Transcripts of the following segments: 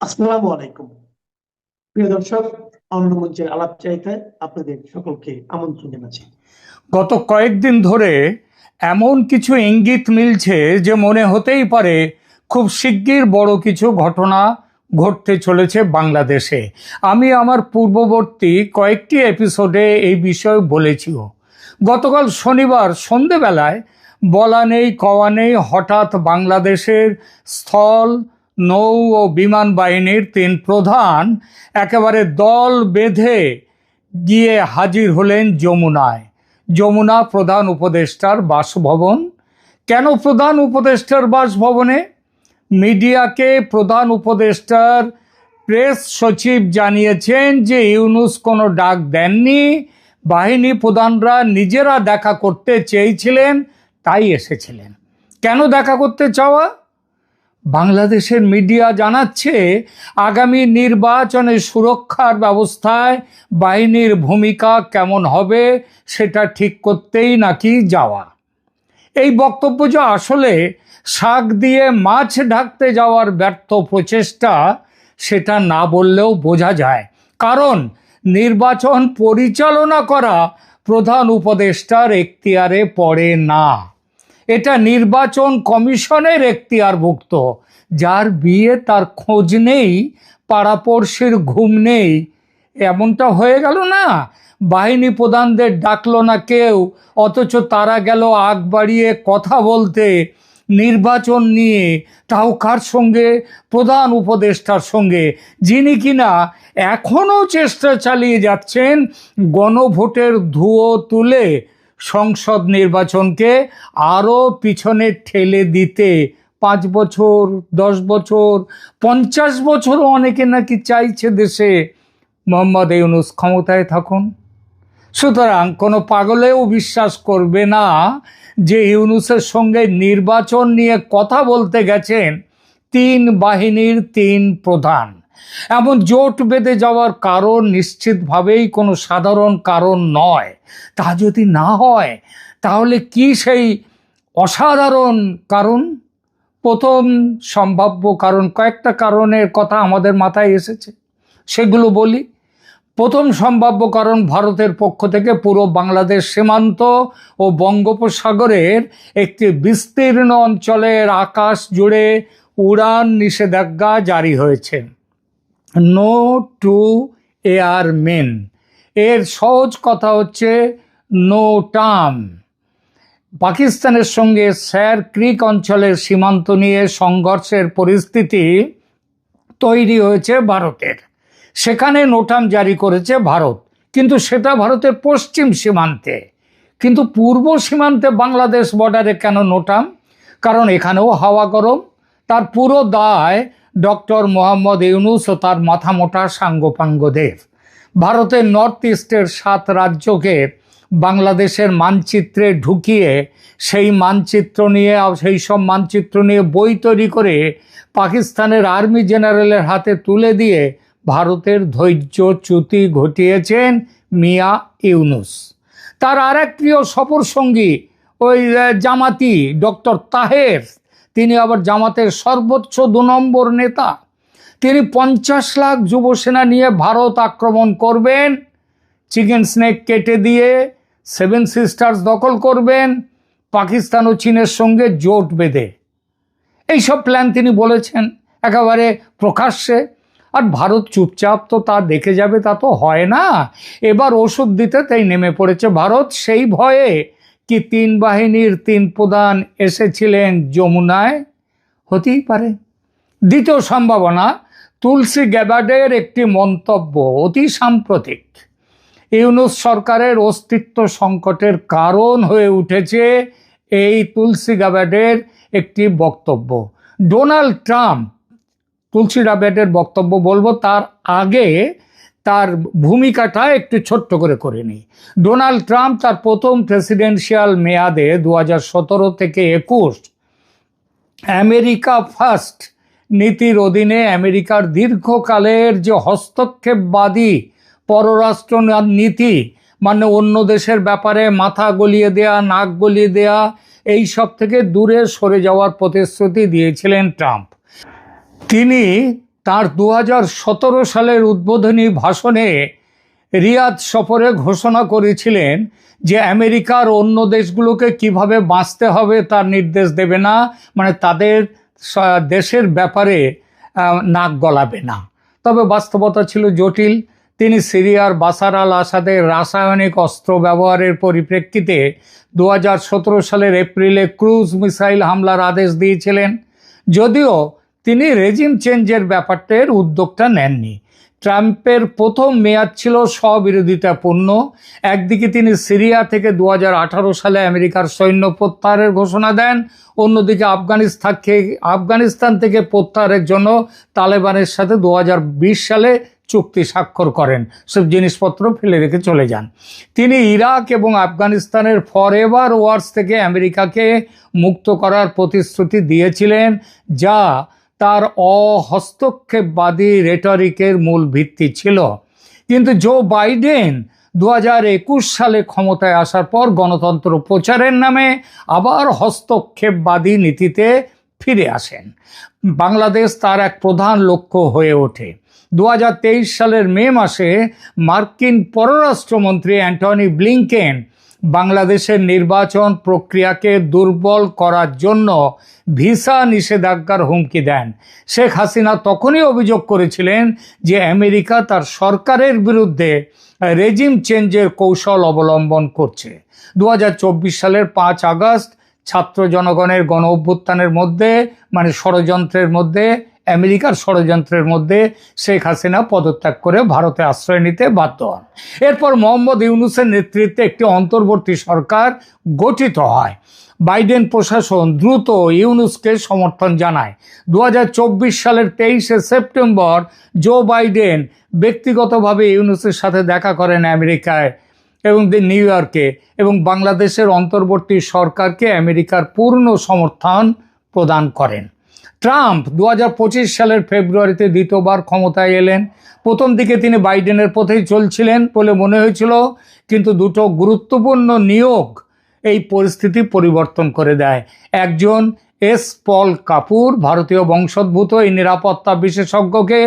আসসালামু আলাইকুম। প্রিয় দর্শক, অন্য মঞ্চের আলাপচারিতায় আপনাদের সকলকে আমন্ত্রণ জানাচ্ছি। গত কয়েকদিন ধরে এমন কিছু ইঙ্গিত মিলছে যে মনে হতেই পারে খুব শিগগির বড় কিছু ঘটনা ঘটতে চলেছে বাংলাদেশে। আমি আমার পূর্ববর্তী কয়েকটি এপিসোডে এই বিষয়ে বলেছিও। গতকাল শনিবার সন্ধেবেলায় বলা নেই কওয়া নেই হঠাৎ বাংলাদেশের স্থল, নৌ ও বিমান বাহিনীর ৩ প্রধান একেবারে দল বেঁধে গিয়ে হাজির হলেন যমুনায়। যমুনা প্রধান উপদেষ্টার বাসভবন। কেন প্রধান উপদেষ্টার বাসভবনে? মিডিয়াকে প্রধান উপদেষ্টার প্রেস সচিব জানিয়েছেন যে ইউনূস কোনো ডাক দেননি, বাহিনী প্রধানরা নিজেরা দেখা করতে চেয়েছিলেন, তাই এসেছিলেন। কেন দেখা করতে চাওয়া? বাংলাদেশের মিডিয়া জানাচ্ছে আগামী নির্বাচনে সুরক্ষার ব্যবস্থায় বাহিনীর ভূমিকা কেমন হবে সেটা ঠিক করতেই নাকি যাওয়া। এই বক্তব্য যে আসলে শাক দিয়ে মাছ ঢাকতে যাওয়ার ব্যর্থ প্রচেষ্টা সেটা না বললেও বোঝা যায়। কারণ নির্বাচন পরিচালনা করা প্রধান উপদেষ্টার এখতিয়ারে পড়ে না। এটা নির্বাচন কমিশনের এখতিয়ারভুক্ত। যার বিয়ে তার খোঁজ নেই, পাড়াপড়শির ঘুম নেই, এমনটা হয়ে গেল না। বাহিনী প্রধানদের ডাকলো না কেউ, অথচ তারা গেল আগ বাড়িয়ে কথা বলতে নির্বাচন নিয়ে, তাও কার সঙ্গে? প্রধান উপদেষ্টার সঙ্গে, যিনি কিনা এখনও চেষ্টা চালিয়ে যাচ্ছেন গণভোটের ধুয়ো তুলে সংসদ নির্বাচনকে আরও পিছনে ঠেলে দিতে। 5 বছর, 10 বছর, 50 বছরও অনেকে নাকি চাইছে দেশে মোহাম্মদ ইউনূস ক্ষমতায় থাকুন। সুতরাং কোনো পাগলেও বিশ্বাস করবে না যে ইউনূসের সঙ্গে নির্বাচন নিয়ে কথা বলতে গেছেন 3 বাহিনীর 3 প্রধান। এমন জোট বেঁধে যাওয়ার কারণ নিশ্চিতভাবেই কোনো সাধারণ কারণ নয়। তা যদি না হয় তাহলে কি সেই অসাধারণ কারণ? প্রথম সম্ভাব্য কারণ, কয়েকটা কারণের কথা আমাদের মাথায় এসেছে, সেগুলো বলি। প্রথম সম্ভাব্য কারণ, ভারতের পক্ষ থেকে পুরো বাংলাদেশ সীমান্ত ও বঙ্গোপসাগরের একটি বিস্তীর্ণ অঞ্চলের আকাশ জুড়ে উড়ান নিষেধাজ্ঞা জারি হয়েছে। No to airmen. এর সহজ কথা হচ্ছে নো টার্ম। পাকিস্তানের সঙ্গে স্যার ক্রিক অঞ্চলের সীমান্ত নিয়ে সংঘর্ষের পরিস্থিতি তৈরি হয়েছে ভারতের। সেখানে নোটাম জারি করেছে ভারত, কিন্তু সেটা ভারতের পশ্চিম সীমান্তে। কিন্তু পূর্ব সীমান্তে বাংলাদেশ বর্ডারে কেন নোটাম? কারণ এখানেও হাওয়া গরম। তার পুরো দায় ডক্টর মোহাম্মদ ইউনূস ও তার মাথামোটা সাঙ্গপাঙ্গদের। ভারতের নর্থ ইস্টের 7 রাজ্যকে বাংলাদেশের মানচিত্রে ঢুকিয়ে সেই সব মানচিত্র নিয়ে বই তৈরি করে পাকিস্তানের আর্মি জেনারেলের হাতে তুলে দিয়ে ভারতের ধৈর্যচ্যুতি ঘটিয়েছেন মিয়া ইউনূস। তার আর এক প্রিয় সফর সঙ্গী ওই জামাতি ডক্টর তাহের, তিনি আবার জামাতের সর্বোচ্চ 2 নম্বর নেতা। তিনি 50 লাখ যুবসেনা নিয়ে ভারত আক্রমণ করবেন, চিকেন স্নেক কেটে দিয়ে 7 সিস্টার্স দখল করবেন, পাকিস্তান ও চীনের সঙ্গে জোট বেঁধে। এইসব প্ল্যান তিনি বলেছেন একেবারে প্রকাশ্যে। আর ভারত চুপচাপ তো তা দেখে যাবে তা তো হয় না। এবার ওষুধ দিতে তাই নেমে পড়েছে ভারত। সেই ভয়ে কি 3 বাহিনীর 3 প্রধান এসেছিলেন যমুনায়? হতেই পারে। দ্বিতীয় সম্ভাবনা, তুলসী গ্যাবার্ডের একটি মন্তব্য, অতি সাম্প্রতিক। ইউনূস সরকারের অস্তিত্ব সংকটের কারণ হয়ে উঠেছে এই তুলসী গ্যাবার্ডের একটি বক্তব্য। ডোনাল্ড ট্রাম্প, তুলসী গ্যাবার্ডের বক্তব্য বলবো, তার আগে তার ভূমিকাটা একটু ছোট্ট করে নিই। ডোনাল্ড ট্রাম্প তার প্রথম প্রেসিডেন্সিয়াল মেয়াদে 2017 থেকে 21 আমেরিকা ফার্স্ট নীতির অধীনে আমেরিকার দীর্ঘকালের যে হস্তক্ষেপবাদী পররাষ্ট্র নীতি, মানে অন্য দেশের ব্যাপারে মাথা গলিয়ে দেয়া, নাক গলিয়ে দেয়া, এই সব থেকে দূরে সরে যাওয়ার প্রতিশ্রুতি দিয়েছিলেন ট্রাম্প। তিনি তার 2017 সালের উদ্বোধনী ভাষণে রিয়াদ সফরে ঘোষণা করেছিলেন যে আমেরিকার অন্য দেশগুলোকে কিভাবে বাঁচতে হবে তার নির্দেশ দেবে না, মানে তাদের দেশের ব্যাপারে নাক গলাবে না। তবে বাস্তবতা ছিল জটিল। তিনি সিরিয়ার বাশার আল আসাদের রাসায়নিক অস্ত্র ব্যবহারের পরিপ্রেক্ষিতে 2017 সালের এপ্রিলে ক্রুজ মিসাইল হামলার আদেশ দিয়েছিলেন, যদিও তিনি রেজিম চেঞ্জের ব্যাপারটার উদ্যোগটা নেননি। ট্রাম্পের প্রথম মেয়াদ ছিল স্ববিরোধিতাপূর্ণ। একদিকে তিনি সিরিয়া থেকে 2018 সালে আমেরিকার সৈন্য প্রত্যাহারের ঘোষণা দেন, অন্যদিকে আফগানিস্তান থেকে প্রত্যাহারের জন্য তালেবানের সাথে 2020 সালে চুক্তি স্বাক্ষর করেন, সব জিনিসপত্র ফেলে রেখে চলে যান। তিনি ইরাক এবং আফগানিস্তানের ফরএভার ওয়ার্স থেকে আমেরিকাকে মুক্ত করার প্রতিশ্রুতি দিয়েছিলেন, যা তার অহস্তক্ষেপবাদী রেটরিকের মূল ভিত্তি ছিল। কিন্তু জো বাইডেন 2021 সালে ক্ষমতায় আসার পর গণতন্ত্র প্রচারের নামে আবার হস্তক্ষেপবাদী নীতিতে ফিরে আসেন। বাংলাদেশ তার এক প্রধান লক্ষ্য হয়ে ওঠে। 2023 সালের মে মাসে মার্কিন পররাষ্ট্রমন্ত্রী অ্যান্টনি ব্লিংকেন বাংলাদেশের নির্বাচন প্রক্রিয়াকে দুর্বল করার জন্য ভিসা নিষেধাজ্ঞার হুমকি দেন। শেখ হাসিনা তখনই অভিযোগ করেছিলেন যে আমেরিকা তার সরকারের বিরুদ্ধে রেজিম চেঞ্জের কৌশল অবলম্বন করছে। 2024 সালের 5 আগস্ট ছাত্র জনগণের গণ অভ্যুত্থানের মধ্যে, মানে ষড়যন্ত্রের মধ্যে, আমেরিকার ষড়যন্ত্রের মধ্যে শেখ হাসিনা পদত্যাগ করে ভারতে আশ্রয় নিতে বাধ্য হন। এরপর মোহাম্মদ ইউনূসের নেতৃত্বে একটি অন্তর্বর্তী সরকার গঠিত হয়। বাইডেন প্রশাসন দ্রুত ইউনূসকে সমর্থন জানায়। 2024 সালের 23শে সেপ্টেম্বর জো বাইডেন ব্যক্তিগতভাবে ইউনূসের সাথে দেখা করেন আমেরিকায় এবং নিউ ইয়র্কে, এবং বাংলাদেশের অন্তর্বর্তী সরকারকে আমেরিকার পূর্ণ সমর্থন প্রদান করেন। ট্রাম্প 2025 সালের ফেব্রুয়ারিতে দ্বিতীয়বার ক্ষমতায় এলেন। প্রথম দিকে তিনি বাইডেনের পথেই চলছিলেন বলে মনে হয়েছিল, কিন্তু দুটো গুরুত্বপূর্ণ নিয়োগ এই পরিস্থিতি পরিবর্তন করে দেয়। একজন পল কাপুর, ভারতীয় বংশোদ্ভূত এই নিরাপত্তা বিশেষজ্ঞকে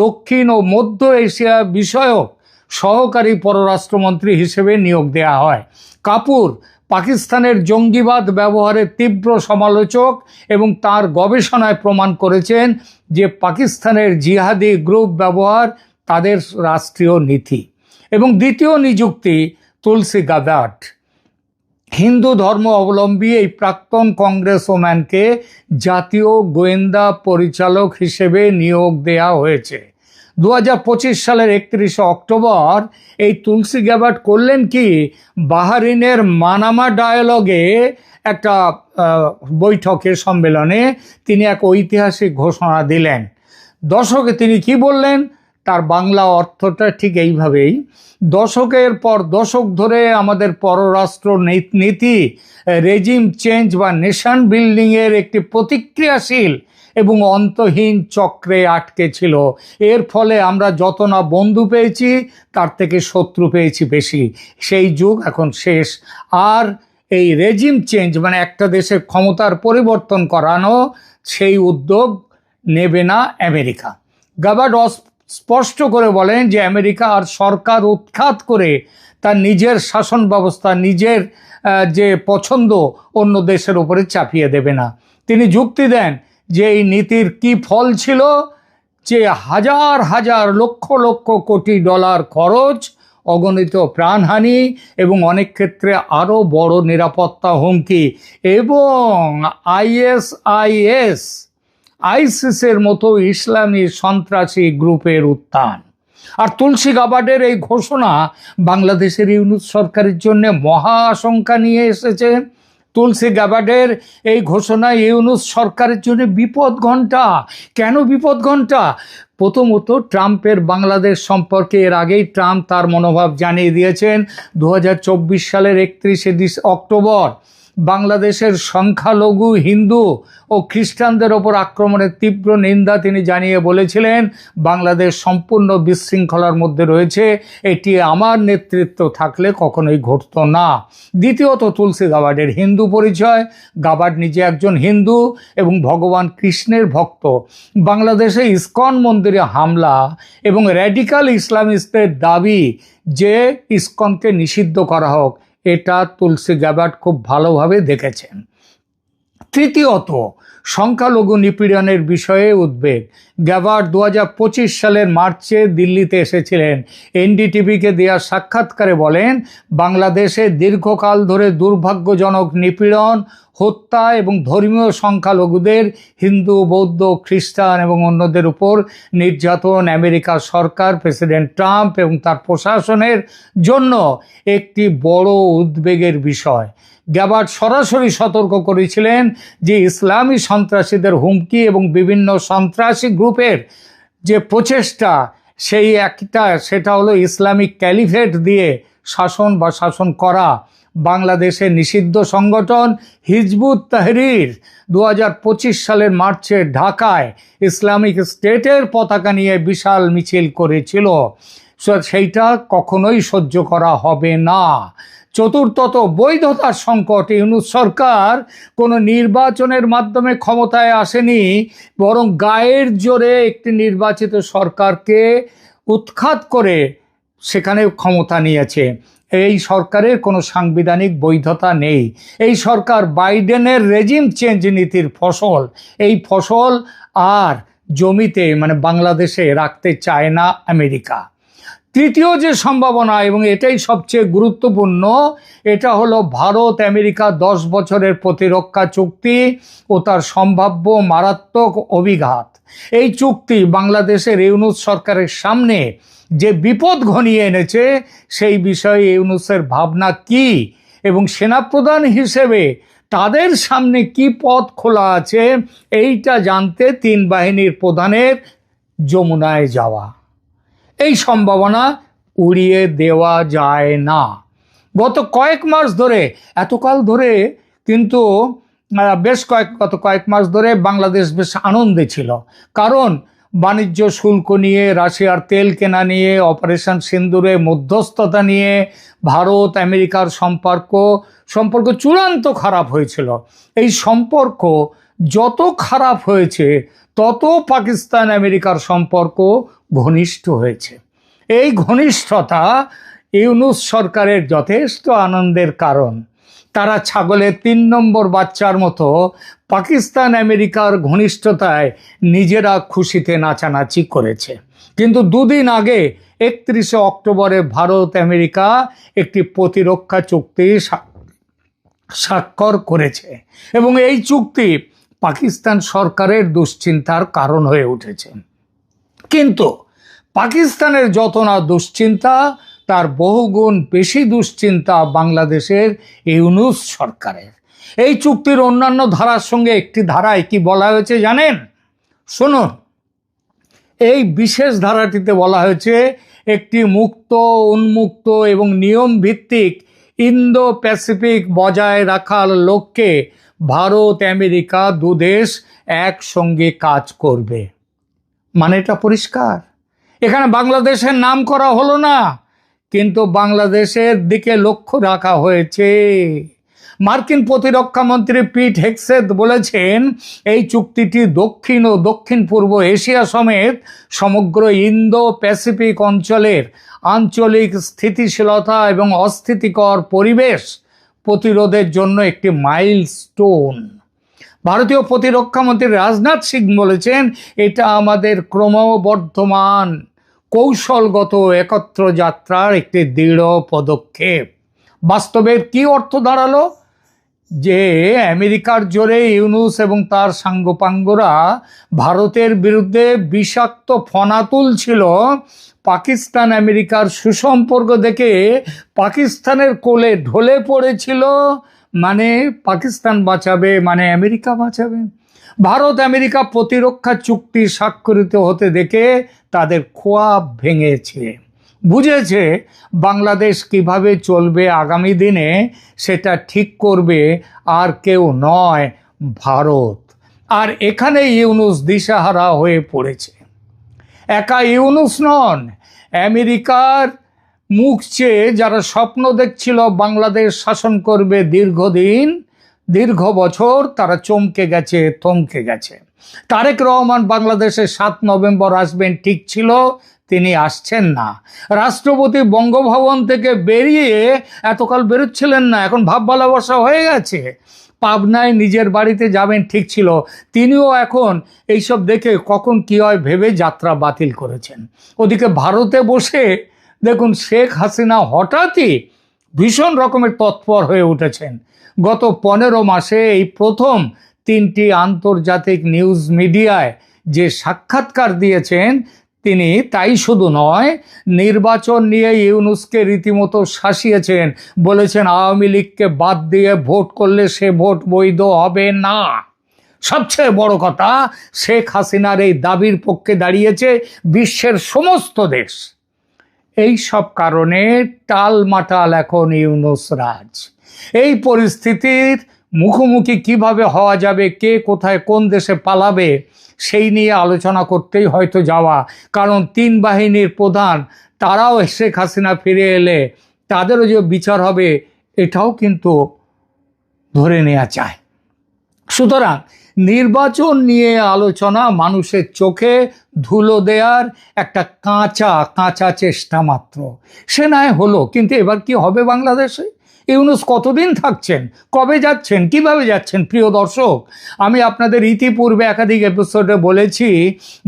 দক্ষিণ ও মধ্য এশিয়া বিষয়ক সহকারী পররাষ্ট্রমন্ত্রী হিসেবে নিয়োগ দেওয়া হয়। কাপুর পাকিস্তানের জঙ্গিবাদ ব্যবহারের তীব্র সমালোচক এবং তার গবেষণায় প্রমাণ করেছেন যে পাকিস্তানের জিহাদি গ্রুপ ব্যবহার তাদের রাষ্ট্রীয় নীতি। এবং দ্বিতীয় নিযুক্তি তুলসী গাবার্ড, হিন্দু ধর্ম অবলম্বী এই প্রাক্তন কংগ্রেসম্যানকে জাতীয় গোয়েন্দা পরিচালক হিসেবে নিয়োগ দেওয়া হয়েছে। 2025 সালের 31শে অক্টোবর এই তুলসী গ্যাবার্ড করলেন কি, বাহরিনের মানামা ডায়ালগে একটা বৈঠকে সম্মেলনে তিনি এক ঐতিহাসিক ঘোষণা দিলেন। দশকে তিনি কি বললেন, তার বাংলা অর্থটা ঠিক এইভাবেই: দশকের পর দশক ধরে আমাদের পররাষ্ট্র নীতি রেজিম চেঞ্জ বা নেশন বিল্ডিংয়ের একটি প্রতিক্রিয়াশীল এবং অন্তহীন চক্রে আটকে ছিল। এর ফলে আমরা যত না বন্ধু পেয়েছি তার থেকে শত্রু পেয়েছি বেশি। সেই যুগ এখন শেষ। আর এই রেজিম চেঞ্জ মানে একটা দেশের ক্ষমতার পরিবর্তন করানো, সেই উদ্যোগ নেবে না আমেরিকা। গাবার্ড স্পষ্ট করে বলেন যে আমেরিকা আর সরকার উৎখাত করে তার নিজের শাসন ব্যবস্থা, নিজের যে পছন্দ অন্য দেশের উপরে চাপিয়ে দেবে না। তিনি যুক্তি দেন যে এই নীতির কি ফল ছিল, যে হাজার হাজার লক্ষ লক্ষ কোটি ডলার খরচ, অগণিত প্রাণহানি এবং অনেক ক্ষেত্রে আরও বড় নিরাপত্তা হুমকি, এবং আইসিসের মতো ইসলামী সন্ত্রাসী গ্রুপের উত্থান। আর তুলসী গাবার্ডের এই ঘোষণা বাংলাদেশের ইউনূস সরকারের জন্য মহা আশঙ্কা নিয়ে এসেছে। তুলসী গাবার্ডের এই ঘোষণা ইউনূস সরকারের জন্য বিপদ ঘণ্টা। কেন বিপদ ঘণ্টা? প্রথমত, ট্রাম্পের বাংলাদেশ সম্পর্কে এর আগেই ট্রাম্প তার মনোভাব জানিয়ে দিয়েছেন 2024 সালের 31শে অক্টোবর, বাংলাদেশের সংখ্যালঘু হিন্দু ও খ্রিস্টানদের ওপর আক্রমণের তীব্র নিন্দা তিনি জানিয়ে বলেছিলেন, বাংলাদেশ সম্পূর্ণ বিশৃঙ্খলার মধ্যে রয়েছে, এটি আমার নেতৃত্ব থাকলে কখনোই ঘটতো না। দ্বিতীয়ত, তুলসী গাবার্ডের হিন্দু পরিচয়। গাবার্ড নিজে একজন হিন্দু এবং ভগবান কৃষ্ণের ভক্ত। বাংলাদেশে ইসকন মন্দিরে হামলা এবং র্যাডিক্যাল ইসলামিস্টদের দাবি যে ইসকনকে নিষিদ্ধ করা হোক, এটা তুলসী গাবার্ড খুব ভালোভাবে দেখেছেন। তৃতীয়ত, সংখ্যালঘু নিপীড়নের বিষয়ে উদ্বেগ। গাবার্ড 2025 সালের মার্চে দিল্লিতে এসেছিলেন। এনডিটিভিকে দেওয়া সাক্ষাৎকারে বলেন, বাংলাদেশে দীর্ঘকাল ধরে দুর্ভাগ্যজনক নিপীড়ন, হত্যা এবং ধর্মীয় সংখ্যালঘুদের, হিন্দু, বৌদ্ধ, খ্রিস্টান এবং অন্যদের উপর নির্যাতন আমেরিকা সরকার, প্রেসিডেন্ট ট্রাম্প এবং তার প্রশাসনের জন্য একটি বড় উদ্বেগের বিষয়। গাবার্ড সরাসরি সতর্ক করেছিলেন যে ইসলামী সন্ত্রাসীদের হুমকি এবং বিভিন্ন সন্ত্রাসী গ্রুপের যে প্রচেষ্টা, সেটা হলো ইসলামিক ক্যালিফেট দিয়ে শাসন করা। বাংলাদেশের নিষিদ্ধ সংগঠন হিজবুত তাহরির 2025 সালের মার্চে ঢাকায় ইসলামিক স্টেটের পতাকা নিয়ে বিশাল মিছিল করেছিল। সেইটা কখনোই সহ্য করা হবে না। চতুর্থত, বৈধতার সংকট। ইউনূস সরকার কোনো নির্বাচনের মাধ্যমে ক্ষমতায় আসেনি, বরং গায়ের জোরে একটি নির্বাচিত সরকারকে উৎখাত করে সেখানে ক্ষমতা নিয়েছে। এই সরকারের কোনো সাংবিধানিক বৈধতা নেই। এই সরকার বাইডেনের রেজিম চেঞ্জ নীতির ফসল। এই ফসল আর জমিতে বাংলাদেশে রাখতে চায় না আমেরিকা। তৃতীয় যে সম্ভাবনা, এবং এটাই সবচেয়ে গুরুত্বপূর্ণ, এটা হলো ভারত আমেরিকা 10 বছরের প্রতিরক্ষা চুক্তি ও তার সম্ভাব্য মারাত্মক অভিঘাত। এই চুক্তি বাংলাদেশের ইউনূস সরকারের সামনে যে বিপদ ঘনিয়ে এনেছে, সেই বিষয়ে ইউনূসের ভাবনা কি এবং সেনাপ্রধান হিসেবে তাদের সামনে কি পথ খোলা আছে, এইটা জানতে 3 বাহিনীর প্রধানের যমুনায় যাওয়া। এই সম্ভাবনা উড়িয়ে দেওয়া যায় না। গত কয়েক মাস ধরে, এতকাল ধরে কিন্তু গত কয়েক মাস ধরে বাংলাদেশ বেশ আনন্দে ছিল, কারণ বাণিজ্য শুল্ক নিয়ে, রাশিয়ার তেল কেনা নিয়ে, অপারেশন সিন্দুরে মধ্যস্থতা নিয়ে ভারত আমেরিকার সম্পর্ক চূড়ান্ত খারাপ হয়েছিল। এই সম্পর্ক যত খারাপ হয়েছে, তত পাকিস্তান আমেরিকার সম্পর্ক ঘনিষ্ঠ হয়েছে। এই ঘনিষ্ঠতা ইউনূস সরকারের যথেষ্ট আনন্দের কারণ। তারা ছাগলের 3 নম্বর বাচ্চার মতো পাকিস্তান আমেরিকার ঘনিষ্ঠতায় নিজেরা খুশিতে নাচানাচি করেছে। কিন্তু 2 দিন আগে 31শে অক্টোবরে ভারত আমেরিকা একটি প্রতিরক্ষা চুক্তি স্বাক্ষর করেছে, এবং এই চুক্তি পাকিস্তান সরকারের দুশ্চিন্তার কারণ হয়ে উঠেছে। কিন্তু পাকিস্তানের যত না দুশ্চিন্তা, তার বহুগুণ বেশি দুশ্চিন্তা বাংলাদেশের ইউনূস সরকারের। এই চুক্তির অন্যান্য ধারার সঙ্গে একটি ধারায় কি বলা হয়েছে জানেন? শুনুন, এই বিশেষ ধারাটিতে বলা হয়েছে, একটি মুক্ত, উন্মুক্ত এবং নিয়ম ভিত্তিক ইন্দো প্যাসিফিক বজায় রাখার লক্ষ্যে ভারত আমেরিকা 2 দেশ একসঙ্গে কাজ করবে। এটা পরিষ্কার। এখানে বাংলাদেশের নাম করা হলো না, কিন্তু বাংলাদেশের দিকে লক্ষ্য রাখা হয়েছে। মার্কিন প্রতিরক্ষা মন্ত্রী পিট হেগসেথ বলেছেন, এই চুক্তিটি দক্ষিণ ও দক্ষিণ পূর্ব এশিয়া সমেত সমগ্র ইন্দো প্যাসিফিক অঞ্চলের আঞ্চলিক স্থিতিশীলতা এবং অস্থিতিকর পরিবেশ প্রতিরোধের জন্য একটি মাইলস্টোন। ভারতীয় প্রতিরক্ষা মন্ত্রী রাজনাথ সিং বলেছেন, এটা আমাদের ক্রমবর্ধমান কৌশলগত একত্র যাত্রার একটি দৃঢ় পদক্ষেপ। বাস্তবের কি অর্থ দাঁড়ালো? যে আমেরিকার জোরে ইউনূস এবং তার সাঙ্গপাঙ্গরা ভারতের বিরুদ্ধে বিষাক্ত ফনা তুলছিল। পাকিস্তান আমেরিকার সুসম্পর্ক দেখে পাকিস্তানের কোলে ঢলে পড়েছিল। পাকিস্তান বাঁচাবে, আমেরিকা বাঁচাবে। ভারত আমেরিকা প্রতিরক্ষা চুক্তি স্বাক্ষরিত হতে দেখে তাদের খোয়াব ভেঙেছে। বুঝেছে বাংলাদেশ কিভাবে চলবে আগামী দিনে সেটা ঠিক করবে আর কেউ নয়, ভারত। আর এখানে ইউনূস দিশাহারা হয়ে পড়েছে। একা ইউনূস নন, আমেরিকার মুখ চেয়ে যারা স্বপ্ন দেখছিল বাংলাদেশ শাসন করবে দীর্ঘদিন, দীর্ঘ বছর, তারা চমকে গেছে, থমকে গেছে। তারেক রহমান বাংলাদেশে 7 নভেম্বর আসবেন ঠিক ছিল, তিনি আসছেন না। রাষ্ট্রপতি বঙ্গভবন থেকে বেরিয়ে এতকাল বেরোচ্ছিলেন না, এখন ভাব ভালোবাসা হয়ে গেছে। পাবনায় নিজের বাড়িতে যাবেন ঠিক ছিল, তিনিও এখন এইসব দেখে কখন কি হয় ভেবে যাত্রা বাতিল করেছেন। ওদিকে ভারতে বসে দেখুন শেখ হাসিনা হঠাৎই ভীষণ রকমের তৎপর হয়ে উঠেছেন। গত 15 মাসে এই প্রথম 3টি আন্তর্জাতিক নিউজ মিডিয়ায় যে সাক্ষাৎকার দিয়েছেন তিনি, তাই শুধু নয়, নির্বাচন নিয়ে ইউনূসকে রীতিমতো শাসিয়েছেন। বলেছেন আওয়ামী লীগকে বাদ দিয়ে ভোট করলে সে ভোট বৈধ হবে না। সবচেয়ে বড় কথা, শেখ হাসিনার এই দাবির পক্ষে দাঁড়িয়েছে বিশ্বের সমস্ত দেশ। এই সব কারণে টালমাটাল এখন ইউনূস রাজ। এই পরিস্থিতির মুখোমুখি কিভাবে হওয়া যাবে, কে কোথায় কোন দেশে পালাবে, সেই নিয়ে আলোচনা করতেই হয়তো যাওয়া। কারণ 3 বাহিনীর প্রধান তারাও শেখ হাসিনা ফিরে এলে তাদেরও যে বিচার হবে এটাও কিন্তু ধরে নেওয়া চায়। সুতরাং নির্বাচন নিয়ে আলোচনা মানুষের চোখে ধুলো দেওয়ার একটা কাঁচা চেষ্টা মাত্র। সে নয় হলো, কিন্তু এবার কি হবে বাংলাদেশে? ইউনূস কতদিন থাকছেন, কবে যাচ্ছেন, কিভাবে যাচ্ছেন? প্রিয় দর্শক, আমি আপনাদের ইতিপূর্বে একাধিক এপিসোডে বলেছি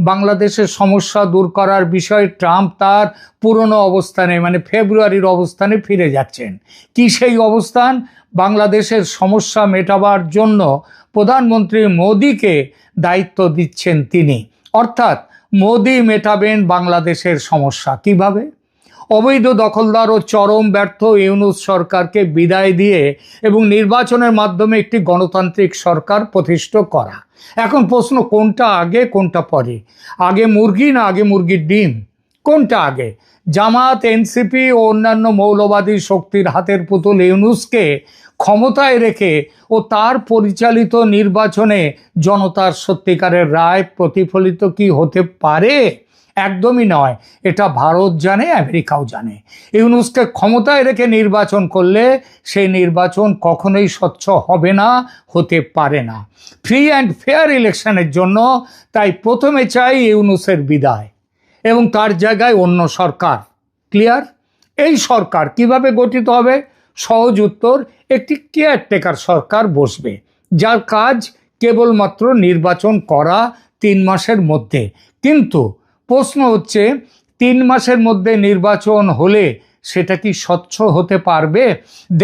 বাংলাদেশের সমস্যা দূর করার বিষয়ে ট্রাম্প তার পুরনো অবস্থানে, মানে ফেব্রুয়ারির অবস্থানে ফিরে যাচ্ছেন। কি সেই অবস্থান? বাংলাদেশের সমস্যা মেটাবার জন্য প্রধানমন্ত্রী মোদিকে দায়িত্ব দিচ্ছেন তিনি। অর্থাৎ মোদি মেটাবেন বাংলাদেশের সমস্যা। কিভাবে? অবৈধ দখলদার ও চরম ব্যর্থ ইউনূস সরকারকে বিদায় দিয়ে এবং নির্বাচনের মাধ্যমে একটি গণতান্ত্রিক সরকার প্রতিষ্ঠা করা। এখন প্রশ্ন, কোনটা আগে কোনটা পরে? আগে মুরগি না আগে মুরগির ডিম? কোনটা আগে? জামাত, এনসিপি ও অন্যান্য মৌলবাদী শক্তির হাতের পুতুল ইউনূসকে ক্ষমতায় রেখে ও তার পরিচালিত নির্বাচনে জনতার সত্যিকারের রায় প্রতিফলিত কি হতে পারে? একদমই নয়। এটা ভারত জানে, আমেরিকাও জানে। ইউনূসকে ক্ষমতায় রেখে নির্বাচন করলে সেই নির্বাচন কখনোই স্বচ্ছ হবে না, হতে পারে না। ফ্রি অ্যান্ড ফেয়ার ইলেকশনের জন্য তাই প্রথমে চাই ইউনূসের বিদায় এবং তার জায়গায় অন্য সরকার। ক্লিয়ার? এই সরকার কিভাবে গঠিত হবে? সহজ উত্তর, একটি কেয়ারটেকার সরকার বসবে, যার কাজ কেবলমাত্র নির্বাচন করা 3 মাসের মধ্যে। কিন্তু প্রশ্ন হচ্ছে, 3 মাসের মধ্যে নির্বাচন হলে সেটা কি স্বচ্ছ হতে পারবে?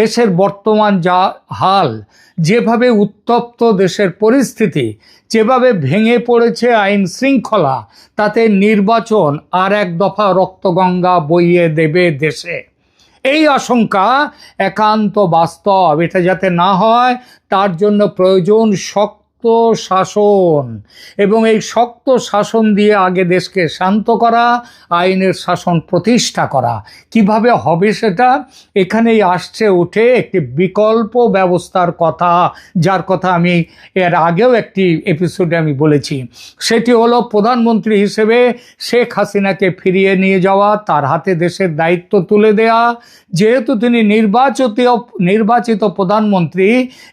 দেশের বর্তমান যা হাল, যেভাবে উত্তপ্ত দেশের পরিস্থিতি, যেভাবে ভেঙে পড়েছে আইন শৃঙ্খলা, তাতে নির্বাচন আর এক দফা রক্তগঙ্গা বইয়ে দেবে দেশে। এই আশঙ্কা একান্ত বাস্তব। এটা যাতে না হয় তার জন্য প্রয়োজন শক্ত শাসন, এবং এই শক্ত শাসন দিয়ে আগে দেশকে শান্ত করা, আইনের শাসন প্রতিষ্ঠা করা। কিভাবে হবে সেটা? এখানেই আসছে উঠে একটি বিকল্প ব্যবস্থার কথা, যার কথা আমি এর আগেও একটি এপিসোডে আমি বলেছি। সেটি হলো প্রধানমন্ত্রী হিসেবে শেখ হাসিনাকে ফিরিয়ে নিয়ে যাওয়া, তার হাতে দেশের দায়িত্ব তুলে দেয়া। যেহেতু তিনি নির্বাচিত প্রধানমন্ত্রী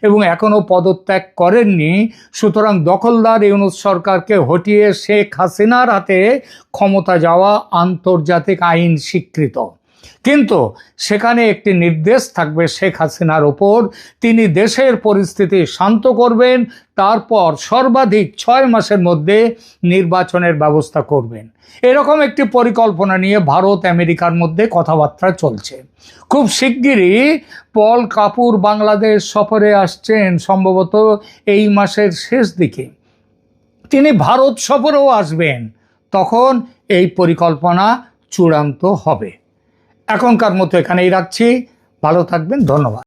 এবং এখনও পদত্যাগ করেননি, সুতরাং দখলদার ইউনূস সরকারকে হটিয়ে শেখ হাসিনার হাতে ক্ষমতা যাওয়া আন্তর্জাতিক আইন স্বীকৃত। কিন্তু সেখানে একটি নির্দেশ থাকবে শেখ হাসিনার ওপর, তিনি দেশের পরিস্থিতি শান্ত করবেন, তারপর সর্বাধিক 6 মাসের মধ্যে নির্বাচনের ব্যবস্থা করবেন। এরকম একটি পরিকল্পনা নিয়ে ভারত আমেরিকার মধ্যে কথাবার্তা চলছে। খুব শিগগিরই পল কাপুর বাংলাদেশ সফরে আসছেন, সম্ভবত এই মাসের শেষ দিকে তিনি ভারত সফরেও আসবেন। তখন এই পরিকল্পনা চূড়ান্ত হবে। এখনকার মতো এখানেই রাখছি। ভালো থাকবেন, ধন্যবাদ।